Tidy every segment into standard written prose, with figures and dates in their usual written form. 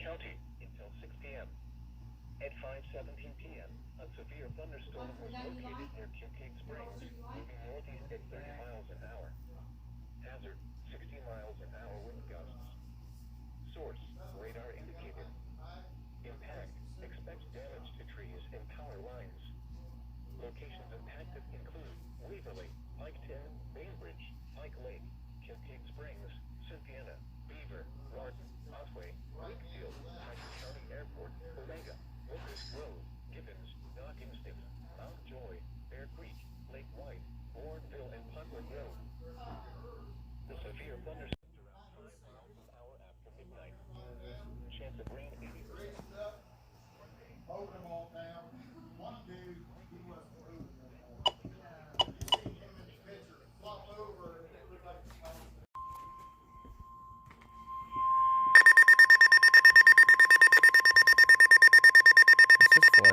County until 6 p.m. At 5:17 p.m., a severe thunderstorm was located near Kincaid Springs, moving northeast at 30 miles an hour. Hazard, 60 miles an hour wind gusts. Source, radar indicated. Impact, expect damage to trees and power lines. Locations impacted include Waverly, Pike 10, Bainbridge, Pike Lake, Kincaid Springs, Cynthiana, Beaver, Martin, Otway, Wakefield, Pike County Airport, Omega, Locust Grove, Gibbons, Dock Instant, Mount Joy, Bear Creek, Lake White, Warrenville, and Putler Grove. The severe thunderstorms around 5 miles an hour after midnight. Chance of rain 80%. Hold them all down. One dude, he wasn't moving no more. You see him in the picture flop over and it looked like the house. What's this for?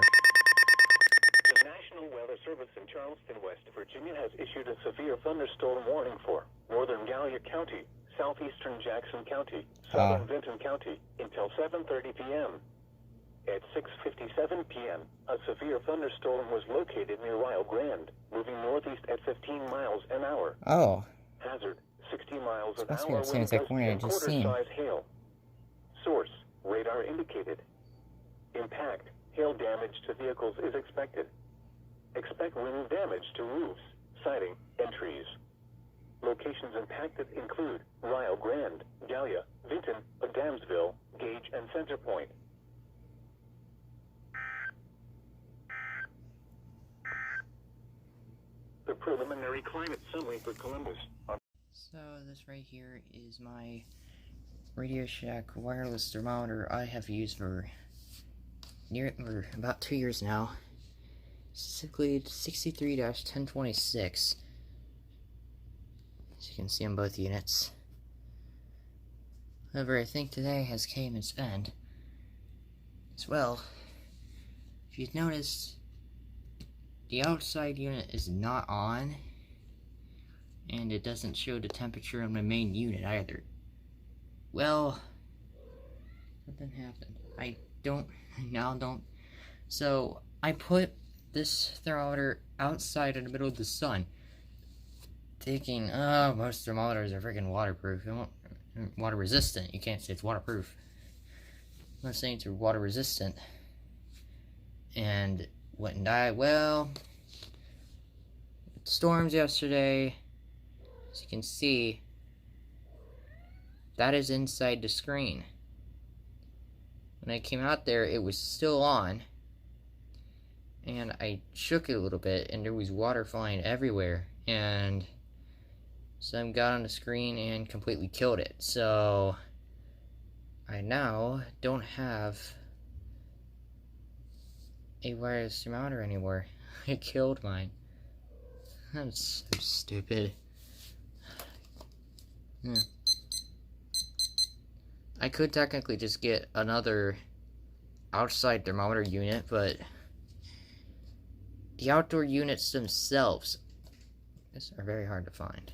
The National Weather Service in Charleston, West Virginia has issued a severe thunderstorm warning for northern Gallia County, southeastern Jackson County, southern Vinton County until 7:30 p.m. At 6:57 p.m., a severe thunderstorm was located near Rio Grande, moving northeast at 15 miles an hour. Oh. Hazard, 60 miles an Must be hour the same wind exact gusts warning I and just seen. quarter-size hail. Source, radar indicated. Impact, hail damage to vehicles is expected. Expect wind damage to roofs, siding, and trees. Locations impacted include Rio Grande, Gallia, Vinton, Adamsville, Gage, and Center Point. The preliminary climate summary for Columbus. So this right here is my RadioShack wireless thermometer I have used for about 2 years now. Specifically 63-1026. As you can see on both units. However, I think today has came its end as well. If you've noticed, the outside unit is not on, and it doesn't show the temperature on my main unit either. Well, something happened. So, I put this thermometer outside in the middle of the sun, thinking, oh, most thermometers are freaking waterproof. Water resistant. You can't say it's waterproof. I'm not saying it's water resistant. And went and died. Well, storms yesterday, as you can see, that is inside the screen. When I came out there, it was still on, and I shook it a little bit, and there was water flying everywhere, and some got on the screen and completely killed it. So I now don't have a wireless thermometer anymore. It killed mine. That's so stupid. Yeah. I could technically just get another outside thermometer unit, but the outdoor units themselves are very hard to find.